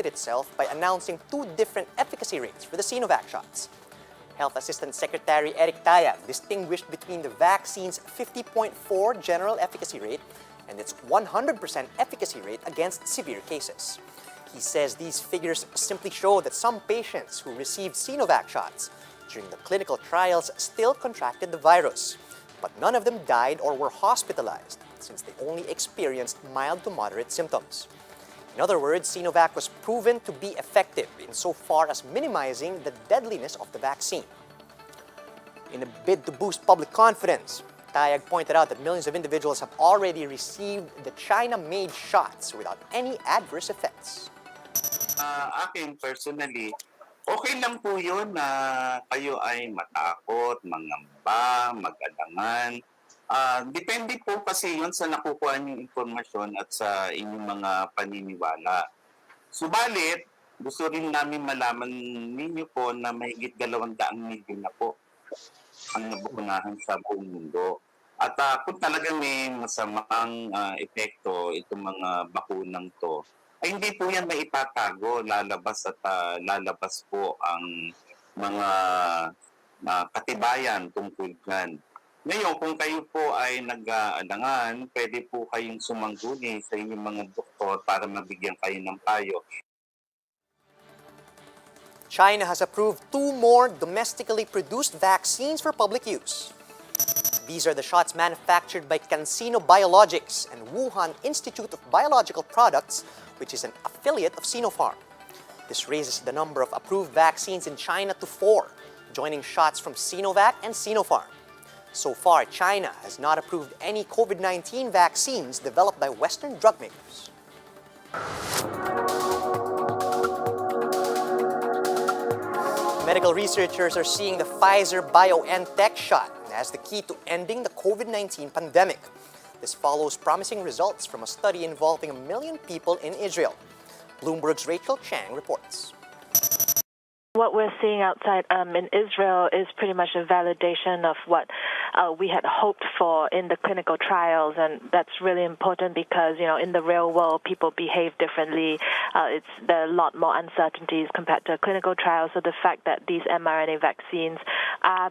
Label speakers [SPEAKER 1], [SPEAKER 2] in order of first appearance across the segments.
[SPEAKER 1] protected itself by announcing two different efficacy rates for the Sinovac shots. Health Assistant Secretary Eric Tayag distinguished between the vaccine's 50.4 general efficacy rate and its 100% efficacy rate against severe cases. He says these figures simply show that some patients who received Sinovac shots during the clinical trials still contracted the virus, but none of them died or were hospitalized since they only experienced mild to moderate symptoms. In other words, Sinovac was proven to be effective insofar as minimizing the deadliness of the vaccine. In a bid to boost public confidence, Tayag pointed out that millions of individuals have already received the China-made shots without any adverse effects.
[SPEAKER 2] Akin personally, okay lang po yun na kayo ay matakot, mangamba, mag-alangan. Depende po kasi yun sa nakukuha niyong informasyon at sa inyong mga paniniwala. Subalit, gusto rin namin malaman ninyo po na mahigit 200 milyon na po ang nabukunahan sa buong mundo. At kung talagang may masamang epekto itong mga bakunang to, ay hindi po yan maitatago, lalabas at lalabas po ang mga katibayan tungkol dyan. Ngayon, kung kayo po ay nag-aalangan, pwede po kayong sumangguni sa inyong mga doktor para mabigyan kayo ng payo.
[SPEAKER 1] China has approved 2 more domestically produced vaccines for public use. These are the shots manufactured by CanSino Biologics and Wuhan Institute of Biological Products, which is an affiliate of Sinopharm. This raises the number of approved vaccines in China to 4, joining shots from Sinovac and Sinopharm. So far, China has not approved any COVID-19 vaccines developed by Western drug makers. Medical researchers are seeing the Pfizer-BioNTech shot as the key to ending the COVID-19 pandemic. This follows promising results from a study involving 1 million people in Israel. Bloomberg's Rachel Chang reports.
[SPEAKER 3] What we're seeing outside in Israel is pretty much a validation of what we had hoped for in the clinical trials, and that's really important because, you know, in the real world, people behave differently. There are a lot more uncertainties compared to clinical trials, so the fact that these mRNA vaccines are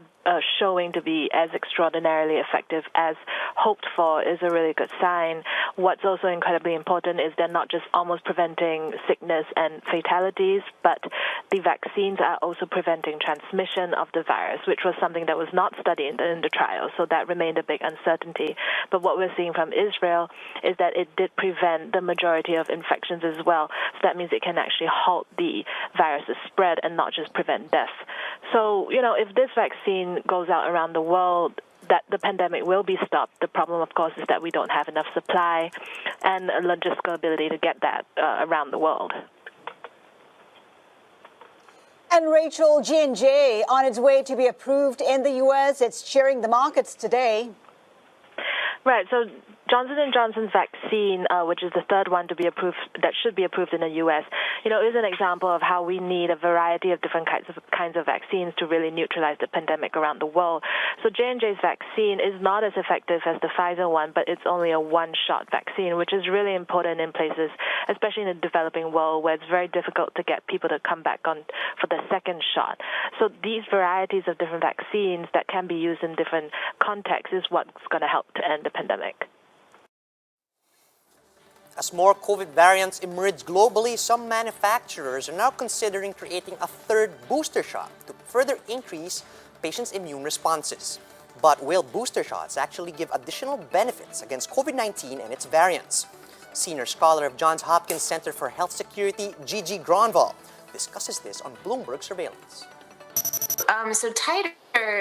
[SPEAKER 3] showing to be as extraordinarily effective as hoped for is a really good sign. What's also incredibly important is they're not just almost preventing sickness and fatalities, but the vaccines are also preventing transmission of the virus, which was something that was not studied in the trial, so that remained a big uncertainty. But what we're seeing from Israel is that it did prevent the majority of infections as well, so that means it can actually halt the virus's spread and not just prevent death. So, you know, if this vaccine goes out around the world, that the pandemic will be stopped. The problem, of course, is that we don't have enough supply and a logistical ability to get that around the world.
[SPEAKER 4] And Rachel, J&J on its way to be approved in the U.S. It's cheering the markets today.
[SPEAKER 3] Right. So Johnson & Johnson's vaccine, which is the third one to be approved, that should be approved in the U.S., you know, is an example of how we need a variety of different kinds of vaccines to really neutralize the pandemic around the world. So J&J's vaccine is not as effective as the Pfizer one, but it's only a one-shot vaccine, which is really important in places, especially in the developing world, where it's very difficult to get people to come back on for the second shot. So these varieties of different vaccines that can be used in different contexts is what's going to help to end the pandemic.
[SPEAKER 1] As more COVID variants emerge globally, some manufacturers are now considering creating a third booster shot to further increase patients' immune responses. But will booster shots actually give additional benefits against COVID-19 and its variants? Senior scholar of Johns Hopkins Center for Health Security, Gigi Gronvall, discusses this on Bloomberg Surveillance.
[SPEAKER 5] So titer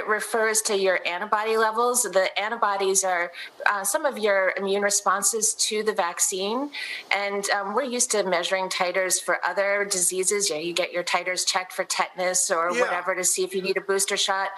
[SPEAKER 5] refers to your antibody levels. The antibodies are some of your immune responses to the vaccine. And we're used to measuring titers for other diseases. You know, you get your titers checked for tetanus or whatever to see if you need a booster shot.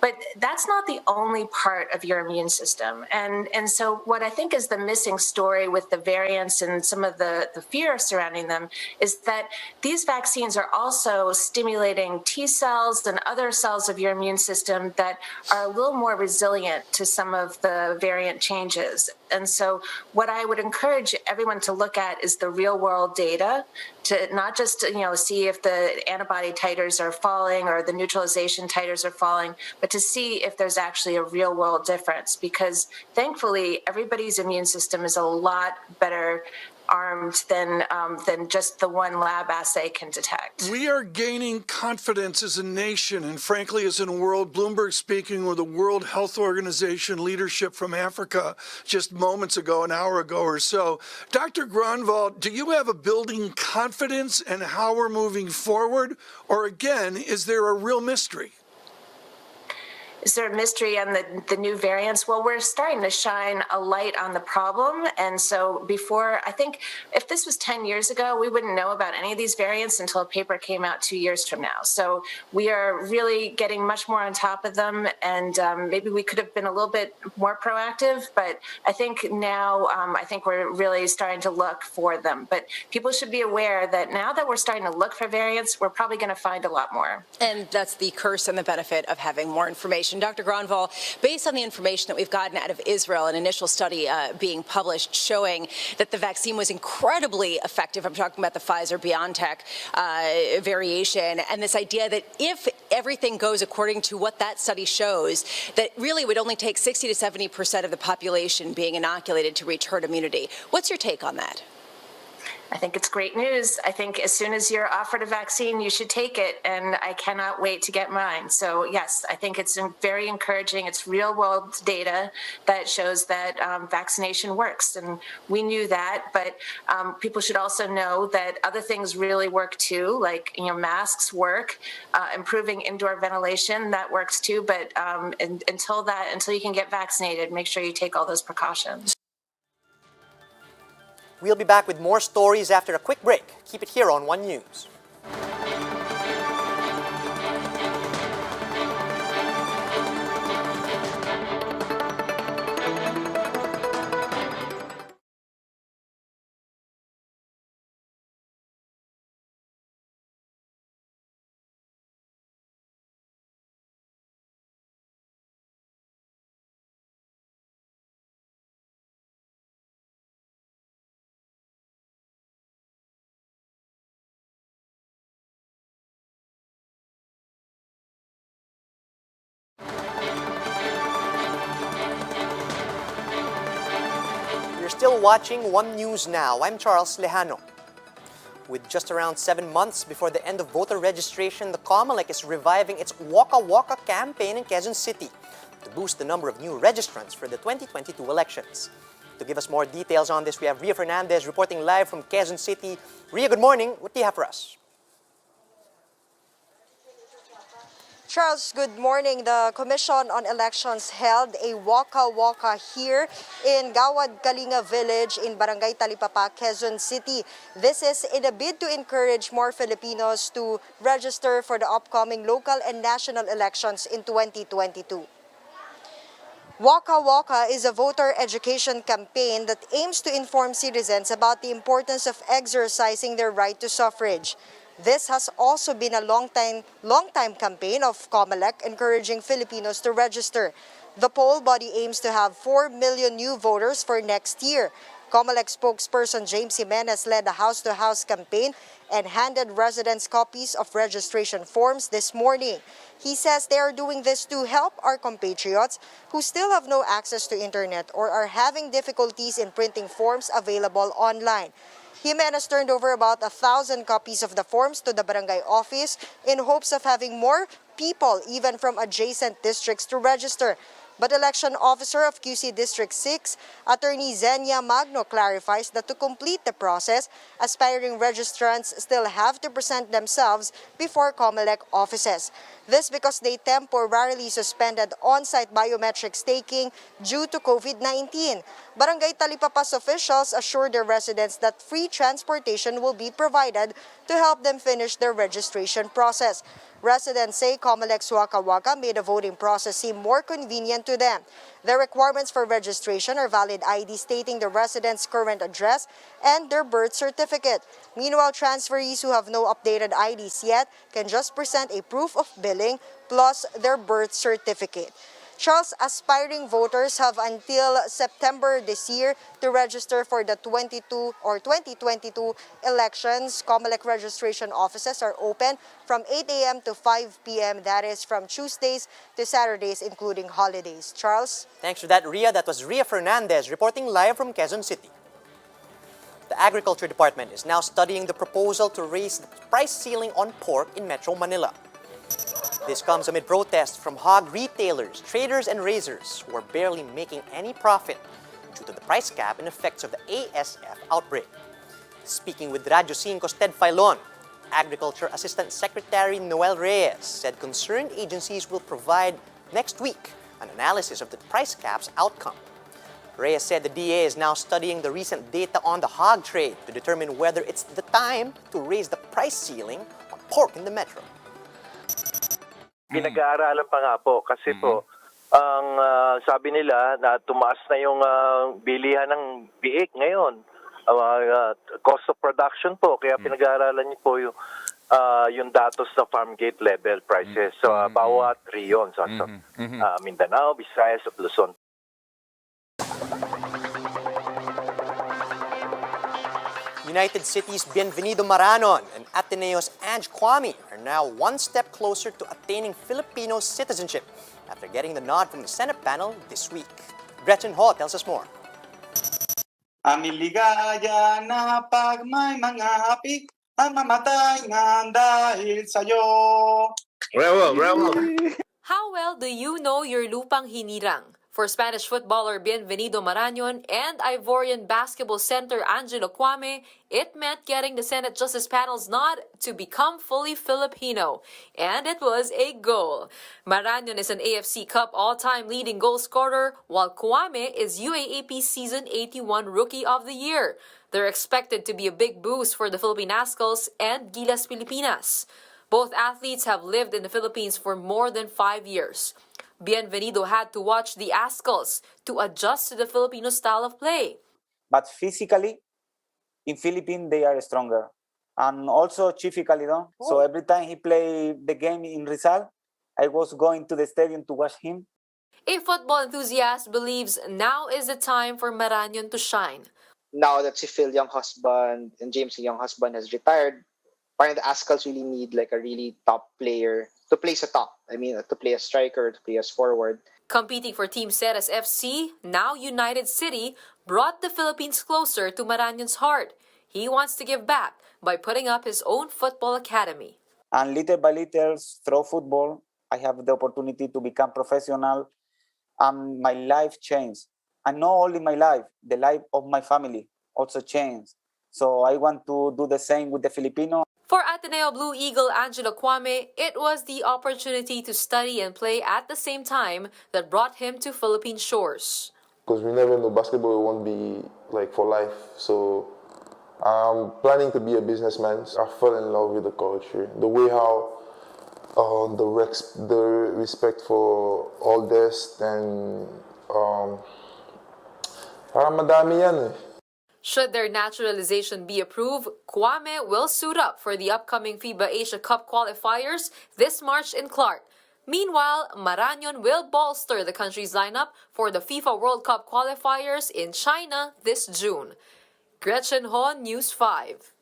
[SPEAKER 5] But that's not the only part of your immune system. And so what I think is the missing story with the variants and some of the fear surrounding them is that these vaccines are also stimulating T cells and other cells of your immune system system that are a little more resilient to some of the variant changes. And so what I would encourage everyone to look at is the real world data, to not just see if the antibody titers are falling or the neutralization titers are falling, but to see if there's actually a real world difference, because thankfully everybody's immune system is a lot better armed than just the one lab assay can detect.
[SPEAKER 6] We are gaining confidence as a nation and frankly as a world. Bloomberg speaking with the World Health Organization leadership from Africa just moments ago, an hour ago or so. Dr. Gronwald, do you have a building confidence in how we're moving forward? Or again, is there a real mystery?
[SPEAKER 5] Is there a mystery on the new variants? Well, we're starting to shine a light on the problem. And so before, I think if this was 10 years ago, we wouldn't know about any of these variants until a paper came out 2 years from now. So we are really getting much more on top of them. And maybe we could have been a little bit more proactive, but I think now, I think we're really starting to look for them. But people should be aware that now that we're starting to look for variants, we're probably going to find a lot more.
[SPEAKER 7] And that's the curse and the benefit of having more information. Dr. Gronwald, based on the information that we've gotten out of Israel, an initial study being published showing that the vaccine was incredibly effective. I'm talking about the Pfizer-BioNTech variation, and this idea that if everything goes according to what that study shows, that really would only take 60 to 70% of the population being inoculated to reach herd immunity. What's your take on that?
[SPEAKER 5] I think it's great news. I think as soon as you're offered a vaccine, you should take it, and I cannot wait to get mine. So yes, I think it's very encouraging. It's real world data that shows that vaccination works, and we knew that, but people should also know that other things really work too, like masks work, improving indoor ventilation, that works too, but until you can get vaccinated, make sure you take all those precautions.
[SPEAKER 1] We'll be back with more stories after a quick break. Keep it here on One News. You're still watching One News Now. I'm Charles Lejano. With just around 7 months before the end of voter registration, the COMELEC is reviving its Wakawaka campaign in Quezon City to boost the number of new registrants for the 2022 elections. To give us more details on this, we have Ria Fernandez reporting live from Quezon City. Ria, good morning. What do you have for us?
[SPEAKER 8] Charles, good morning. The Commission on Elections held a Wakawaka here in Gawad Kalinga Village in Barangay Talipapa, Quezon City. This is in a bid to encourage more Filipinos to register for the upcoming local and national elections in 2022. Wakawaka is a voter education campaign that aims to inform citizens about the importance of exercising their right to suffrage. This has also been a long time campaign of COMELEC encouraging Filipinos to register. The poll body aims to have 4 million new voters for next year. COMELEC spokesperson James Jimenez led a house-to-house campaign and handed residents copies of registration forms this morning. He says they are doing this to help our compatriots who still have no access to internet or are having difficulties in printing forms available online. Jimenez turned over about 1,000 copies of the forms to the barangay office in hopes of having more people, even from adjacent districts, to register. But election officer of QC District 6, Attorney Zenia Magno, clarifies that to complete the process, aspiring registrants still have to present themselves before COMELEC offices. This because they temporarily suspended on-site biometric staking due to COVID-19. Barangay Talipapas officials assure their residents that free transportation will be provided to help them finish their registration process. Residents say Comelec Wakawaka made the voting process seem more convenient to them. The requirements for registration are valid ID stating the resident's current address and their birth certificate. Meanwhile, transferees who have no updated IDs yet can just present a proof of billing plus their birth certificate. Charles, aspiring voters have until September this year to register for the 2022 elections. Comelec registration offices are open from 8 a.m. to 5 p.m. That is from Tuesdays to Saturdays, including holidays. Charles?
[SPEAKER 1] Thanks for that, Ria. That was Ria Fernandez reporting live from Quezon City. The Agriculture Department is now studying the proposal to raise the price ceiling on pork in Metro Manila. This comes amid protests from hog retailers, traders, and raisers who are barely making any profit due to the price cap and effects of the ASF outbreak. Speaking with Radyo 5's Ted Filon, Agriculture Assistant Secretary Noel Reyes said concerned agencies will provide next week an analysis of the price cap's outcome. Reyes said the DA is now studying the recent data on the hog trade to determine whether it's the time to raise the price ceiling on pork in the metro.
[SPEAKER 9] Pinag-aaralan pa nga po kasi po ang sabi nila na tumaas na yung bilihan ng biik ngayon. Cost of production po kaya pinag-aaralan niyo po yung datos sa farm gate level prices. So bawat region sa Mindanao, Visayas at Luzon.
[SPEAKER 1] United City's Bienvenido Maranon and Ateneo's Ange Kwame are now one step closer to attaining Filipino citizenship after getting the nod from the Senate panel this week. Gretchen Ho tells us more.
[SPEAKER 10] Aming ligaya na pag may mga api ang mamatay nga dahil sa'yo.
[SPEAKER 9] Bravo, bravo.
[SPEAKER 11] How well do you know your lupang hinirang? For Spanish footballer Bienvenido Marañon and Ivorian basketball center Angelo Kwame, it meant getting the Senate Justice Panel's nod to become fully Filipino. And it was a goal. Marañon is an AFC Cup all-time leading goal scorer, while Kwame is UAAP Season 81 Rookie of the Year. They're expected to be a big boost for the Philippine Ascals and Gilas Pilipinas. Both athletes have lived in the Philippines for more than 5 years. Bienvenido had to watch the Ascals to adjust to the Filipino style of play.
[SPEAKER 10] But physically, in Philippines, they are stronger. And also physically, no? So every time he played the game in Rizal, I was going to the stadium to watch him.
[SPEAKER 11] A football enthusiast believes now is the time for Marañon to shine.
[SPEAKER 12] Now that si Phil Young husband and James Young husband has retired, parang the Ascals really need like a really top player to play sa top. I mean, to play as striker, to play as forward.
[SPEAKER 11] Competing for Team Ceres FC, now United City, brought the Philippines closer to Marañon's heart. He wants to give back by putting up his own football academy.
[SPEAKER 10] And little by little, through football, I have the opportunity to become professional. And my life changed. And not only my life, the life of my family also changed. So I want to do the same with the Filipino.
[SPEAKER 11] For Ateneo Blue Eagle Angelo Kwame, it was the opportunity to study and play at the same time that brought him to Philippine shores.
[SPEAKER 13] Because we never know, basketball won't be like for life. So I'm planning to be a businessman. I fell in love with the culture, the way how the respect for all this, and parang madami yan eh.
[SPEAKER 11] Should their naturalization be approved, Kwame will suit up for the upcoming FIBA Asia Cup qualifiers this March in Clark. Meanwhile, Marañon will bolster the country's lineup for the FIFA World Cup qualifiers in China this June. Gretchen Ho, News 5.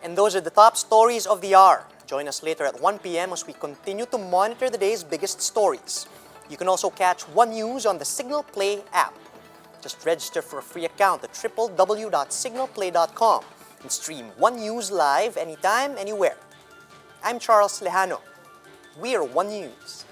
[SPEAKER 1] And those are the top stories of the hour. Join us later at 1 p.m. as we continue to monitor the day's biggest stories. You can also catch One News on the Signal Play app. Just register for a free account at www.signalplay.com and stream One News live anytime, anywhere. I'm Charles Lejano. We are One News.